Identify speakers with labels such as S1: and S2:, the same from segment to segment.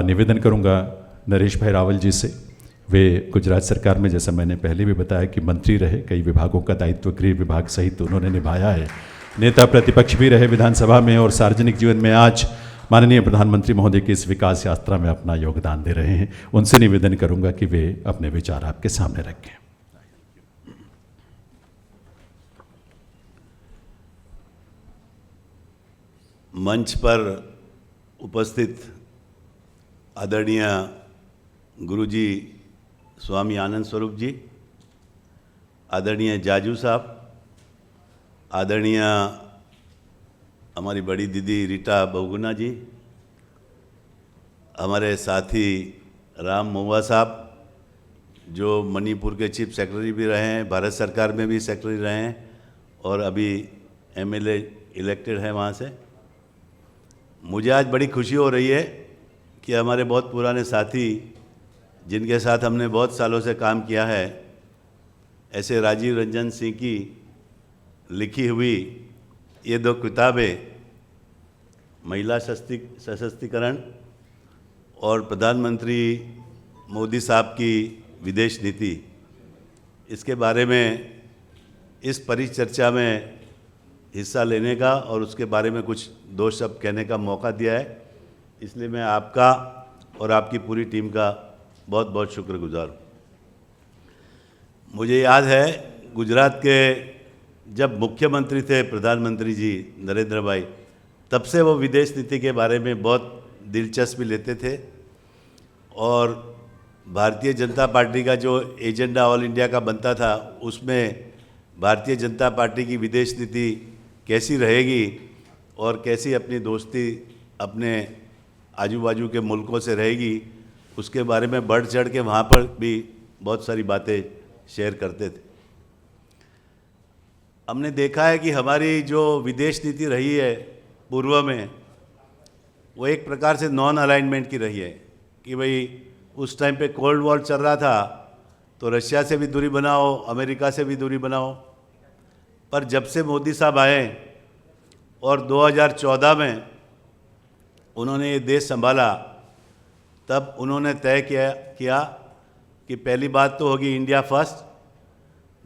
S1: निवेदन करूंगा नरेश भाई रावल जी से। वे गुजरात सरकार में, जैसा मैंने पहले भी बताया, कि मंत्री रहे, कई विभागों का दायित्व गृह विभाग सहित उन्होंने निभाया है, नेता प्रतिपक्ष भी रहे विधानसभा में, और सार्वजनिक जीवन में आज माननीय प्रधानमंत्री महोदय की इस विकास यात्रा में अपना योगदान दे रहे हैं। उनसे निवेदन करूंगा कि वे अपने विचार आपके सामने रखें।
S2: मंच पर उपस्थित आदरणीय गुरुजी स्वामी आनंद स्वरूप जी, आदरणीय जाजू साहब, आदरणीय हमारी बड़ी दीदी रीटा बहुगुना जी, हमारे साथी राम महुआ साहब जो मणिपुर के चीफ सेक्रेटरी भी रहे हैं, भारत सरकार में भी सेक्रेटरी रहे हैं और अभी एमएलए इलेक्टेड है वहाँ से। मुझे आज बड़ी खुशी हो रही है कि हमारे बहुत पुराने साथी जिनके साथ हमने बहुत सालों से काम किया है, ऐसे राजीव रंजन सिंह की लिखी हुई ये दो किताबें, महिला सशक्तिकरण और प्रधानमंत्री मोदी साहब की विदेश नीति, इसके बारे में इस परिचर्चा में हिस्सा लेने का और उसके बारे में कुछ दो शब्द कहने का मौका दिया है, इसलिए मैं आपका और आपकी पूरी टीम का बहुत बहुत शुक्रगुजार हूँ। मुझे याद है गुजरात के जब मुख्यमंत्री थे प्रधानमंत्री जी नरेंद्र भाई, तब से वो विदेश नीति के बारे में बहुत दिलचस्पी लेते थे और भारतीय जनता पार्टी का जो एजेंडा ऑल इंडिया का बनता था उसमें भारतीय जनता पार्टी की विदेश नीति कैसी रहेगी और कैसी अपनी दोस्ती अपने आजू बाजू के मुल्कों से रहेगी, उसके बारे में बढ़ चढ़ के वहाँ पर भी बहुत सारी बातें शेयर करते थे। हमने देखा है कि हमारी जो विदेश नीति रही है पूर्व में, वो एक प्रकार से नॉन अलाइनमेंट की रही है कि भाई उस टाइम पे कोल्ड वॉर चल रहा था तो रशिया से भी दूरी बनाओ, अमेरिका से भी दूरी बनाओ। पर जब से मोदी साहब आए और 2014 में उन्होंने ये देश संभाला, तब उन्होंने तय किया कि पहली बात तो होगी इंडिया फर्स्ट,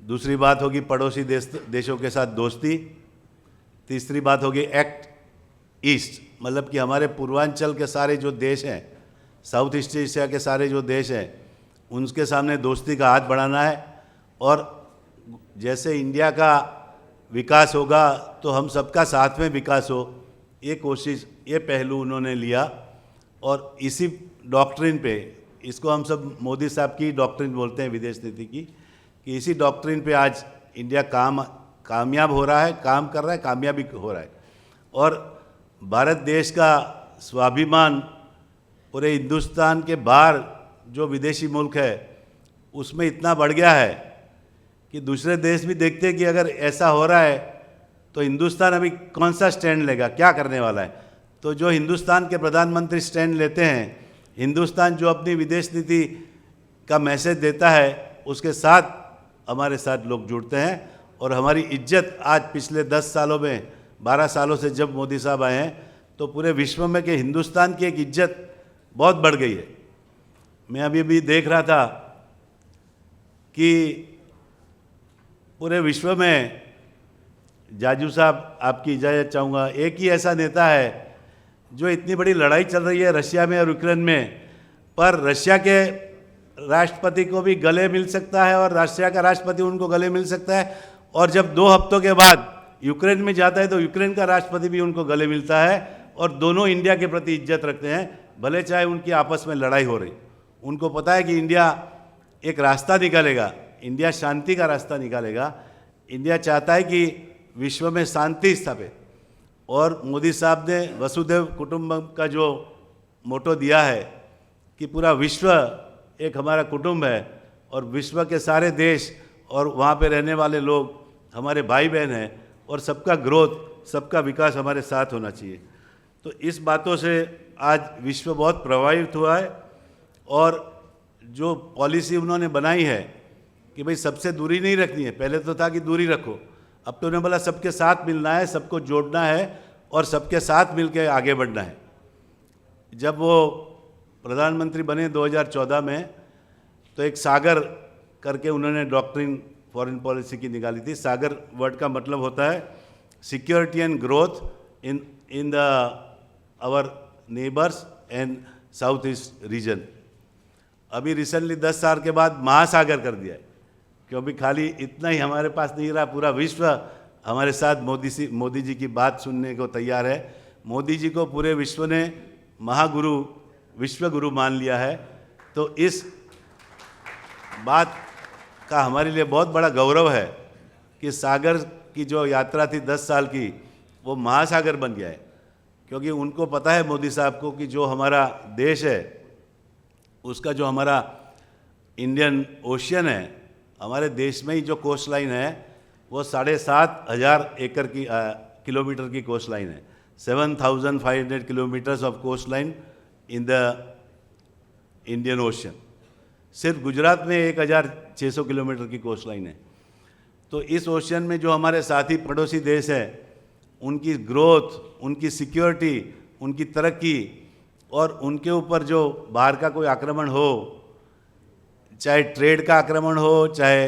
S2: दूसरी बात होगी पड़ोसी देशों के साथ दोस्ती, तीसरी बात होगी एक्ट ईस्ट, मतलब कि हमारे पूर्वांचल के सारे जो देश हैं, साउथ ईस्ट एशिया के सारे जो देश हैं, उनके सामने दोस्ती का हाथ बढ़ाना है। और जैसे इंडिया का विकास होगा तो हम सबका साथ में विकास हो, ये कोशिश, ये पहलू उन्होंने लिया। और इसी डॉक्ट्रिन पे, इसको हम सब मोदी साहब की डॉक्ट्रिन बोलते हैं विदेश नीति की, कि इसी डॉक्ट्रिन पे आज इंडिया कामयाब हो रहा है, काम कर रहा है, कामयाबी हो रहा है। और भारत देश का स्वाभिमान पूरे हिंदुस्तान के बाहर जो विदेशी मुल्क है उसमें इतना बढ़ गया है कि दूसरे देश भी देखते हैं कि अगर ऐसा हो रहा है तो हिंदुस्तान अभी कौन सा स्टैंड लेगा, क्या करने वाला है। तो जो हिंदुस्तान के प्रधानमंत्री स्टैंड लेते हैं, हिंदुस्तान जो अपनी विदेश नीति का मैसेज देता है, उसके साथ हमारे साथ लोग जुड़ते हैं। और हमारी इज्जत आज पिछले 10 सालों में, 12 सालों से जब मोदी साहब आए हैं, तो पूरे विश्व में कि हिंदुस्तान की एक इज्जत बहुत बढ़ गई है। मैं अभी भी देख रहा था कि पूरे विश्व में, जाजू साहब आपकी इजाज़त चाहूँगा, एक ही ऐसा नेता है जो इतनी बड़ी लड़ाई चल रही है रशिया में और यूक्रेन में, पर रशिया के राष्ट्रपति को भी गले मिल सकता है और रशिया का राष्ट्रपति उनको गले मिल सकता है। और जब 2 हफ्तों के बाद यूक्रेन में जाता है तो यूक्रेन का राष्ट्रपति भी उनको गले मिलता है और दोनों इंडिया के प्रति इज्जत रखते हैं, भले चाहे उनकी आपस में लड़ाई हो रही। उनको पता है कि इंडिया एक रास्ता निकालेगा, इंडिया शांति का रास्ता निकालेगा। इंडिया चाहता है कि विश्व में शांति स्थापित, और मोदी साहब ने वसुधैव कुटुंबकम का जो मोटो दिया है कि पूरा विश्व एक हमारा कुटुंब है और विश्व के सारे देश और वहाँ पे रहने वाले लोग हमारे भाई बहन हैं और सबका ग्रोथ, सबका विकास हमारे साथ होना चाहिए। तो इस बातों से आज विश्व बहुत प्रभावित हुआ है। और जो पॉलिसी उन्होंने बनाई है कि भाई सबसे दूरी नहीं रखनी है, पहले तो था कि दूरी रखो, अब तो उन्होंने बोला सबके साथ मिलना है, सबको जोड़ना है और सबके साथ मिल के आगे बढ़ना है। जब वो प्रधानमंत्री बने 2014 में, तो एक सागर करके उन्होंने डॉक्ट्रिन फॉरेन पॉलिसी की निकाली थी। सागर वर्ड का मतलब होता है security and growth in the our neighbours and south east region. अभी रिसेंटली 10 साल के बाद महासागर कर दिया है, क्योंकि खाली इतना ही हमारे पास नहीं रहा, पूरा विश्व हमारे साथ मोदी जी की बात सुनने को तैयार है। मोदी जी को पूरे विश्व ने महागुरु, विश्व गुरु मान लिया है। तो इस बात का हमारे लिए बहुत बड़ा गौरव है कि सागर की जो यात्रा थी 10 साल की, वो महासागर बन गया है। क्योंकि उनको पता है मोदी साहब को कि जो हमारा देश है, उसका जो हमारा इंडियन ओशियन है, हमारे देश में ही जो कोस्ट लाइन है वो 7,500 एकड़ की किलोमीटर की कोस्ट लाइन है। 7,500 kilometres of coast line in the Indian Ocean. सिर्फ गुजरात में 1,600 किलोमीटर की कोस्ट लाइन है। तो इस ओशियन में जो हमारे साथी पड़ोसी देश हैं, उनकी ग्रोथ, उनकी सिक्योरिटी, उनकी तरक्की और उनके ऊपर जो बाहर का कोई आक्रमण हो, चाहे ट्रेड का आक्रमण हो, चाहे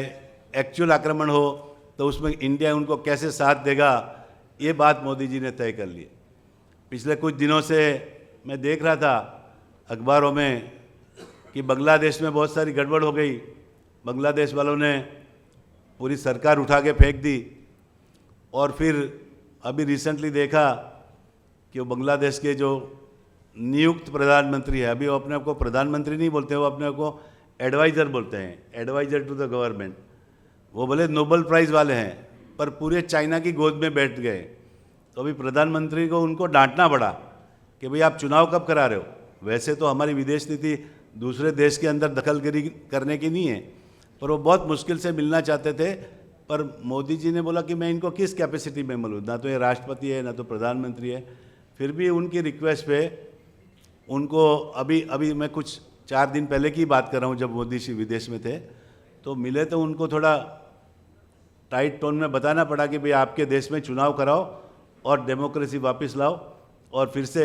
S2: एक्चुअल आक्रमण हो, तो उसमें इंडिया उनको कैसे साथ देगा, ये बात मोदी जी ने तय कर ली। पिछले कुछ दिनों से मैं देख रहा था अखबारों में कि बांग्लादेश में बहुत सारी गड़बड़ हो गई। बांग्लादेश वालों ने पूरी सरकार उठा के फेंक दी। और फिर अभी रिसेंटली देखा कि वो बांग्लादेश के जो नियुक्त प्रधानमंत्री है, अभी वो अपने आप को प्रधानमंत्री नहीं बोलते, वो अपने आप को एडवाइज़र बोलते हैं, एडवाइज़र टू द गवर्नमेंट। वो भले नोबेल प्राइज़ वाले हैं, पर पूरे चाइना की गोद में बैठ गए। तो अभी प्रधानमंत्री को उनको डांटना पड़ा कि भाई आप चुनाव कब करा रहे हो। वैसे तो हमारी विदेश नीति दूसरे देश के अंदर दखलगिरी करने की नहीं है, पर वो बहुत मुश्किल से मिलना चाहते थे। पर मोदी जी ने बोला कि मैं इनको किस कैपेसिटी में मिलूँ, ना तो ये राष्ट्रपति है, ना तो प्रधानमंत्री है। फिर भी उनकी रिक्वेस्ट पे उनको अभी मैं कुछ 4 दिन पहले की बात कर रहा हूँ, जब मोदी जी विदेश में थे, तो मिले तो उनको थोड़ा टाइट टोन में बताना पड़ा कि भाई आपके देश में चुनाव कराओ और डेमोक्रेसी वापस लाओ और फिर से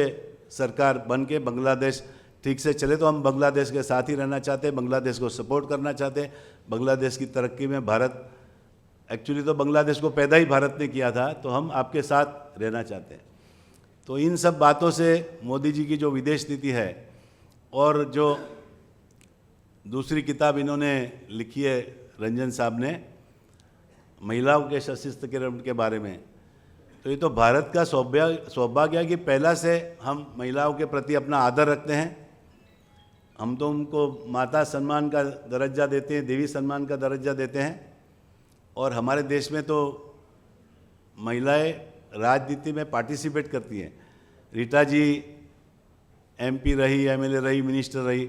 S2: सरकार बन के बांग्लादेश ठीक से चले। तो हम बांग्लादेश के साथ ही रहना चाहते हैं, बांग्लादेश को सपोर्ट करना चाहते हैं। बांग्लादेश की तरक्की में भारत, एक्चुअली तो बांग्लादेश को पैदा ही भारत ने किया था, तो हम आपके साथ रहना चाहते हैं। तो इन सब बातों से मोदी जी की जो विदेश नीति है और जो दूसरी किताब इन्होंने लिखी है रंजन साहब ने, महिलाओं के सशक्तिकरण के बारे में, तो ये तो भारत का सौभाग्य है कि पहला से हम महिलाओं के प्रति अपना आदर रखते हैं। हम तो उनको माता सम्मान का दर्जा देते हैं, देवी सम्मान का दर्जा देते हैं। और हमारे देश में तो महिलाएं राजनीति में पार्टिसिपेट करती हैं। रीटा जी MP रही, MLA रही, मिनिस्टर रही।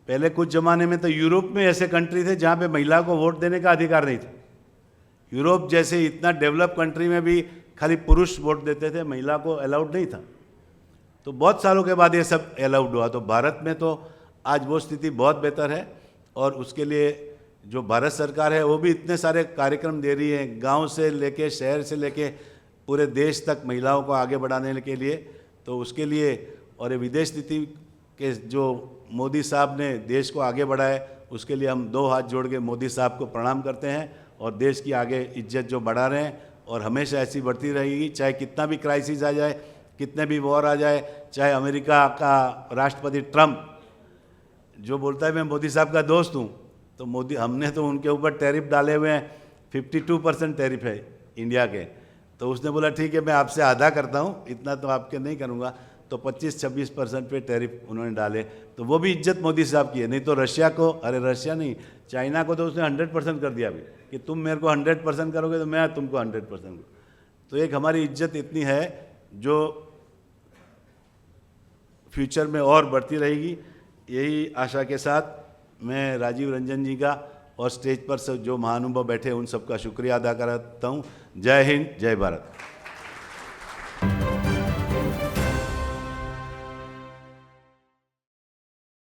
S2: पहले कुछ ज़माने में तो यूरोप में ऐसे कंट्री थे जहाँ पे महिलाओं को वोट देने का अधिकार नहीं था। यूरोप जैसे इतना डेवलप कंट्री में भी खाली पुरुष वोट देते थे, महिला को अलाउड नहीं था। तो बहुत सालों के बाद ये सब अलाउड हुआ। तो भारत में तो आज वो स्थिति बहुत बेहतर है और उसके लिए जो भारत सरकार है वो भी इतने सारे कार्यक्रम दे रही है, गांव से लेके शहर से लेके पूरे देश तक महिलाओं को आगे बढ़ाने के लिए। तो उसके लिए और ये विदेश नीति के जो मोदी साहब ने देश को आगे बढ़ाए, उसके लिए हम 2 हाथ जोड़ के मोदी साहब को प्रणाम करते हैं और देश की आगे इज्जत जो बढ़ा रहे हैं और हमेशा ऐसी बढ़ती रहेगी। चाहे कितना भी क्राइसिस आ जाए, कितने भी वॉर आ जाए, चाहे अमेरिका का राष्ट्रपति ट्रंप जो बोलता है मैं मोदी साहब का दोस्त हूँ, तो मोदी, हमने तो उनके ऊपर टैरिफ डाले हुए हैं, 52% टैरिफ है इंडिया के। तो उसने बोला ठीक है मैं आपसे आधा करता हूँ, इतना तो आपके नहीं करूँगा। तो 25-26% पे टैरिफ उन्होंने डाले। तो वो भी इज्जत मोदी साहब की है। नहीं तो रशिया को, अरे रशिया नहीं, चाइना को तो उसने 100% कर दिया अभी कि तुम मेरे को 100% करोगे तो मैं तुमको 100%। तो एक हमारी इज्जत इतनी है जो फ्यूचर में और बढ़ती रहेगी। यही आशा के साथ मैं राजीव रंजन जी का और स्टेज पर जो महानुभाव बैठे उन सबका शुक्रिया अदा करता हूँ। जय हिंद, जय भारत।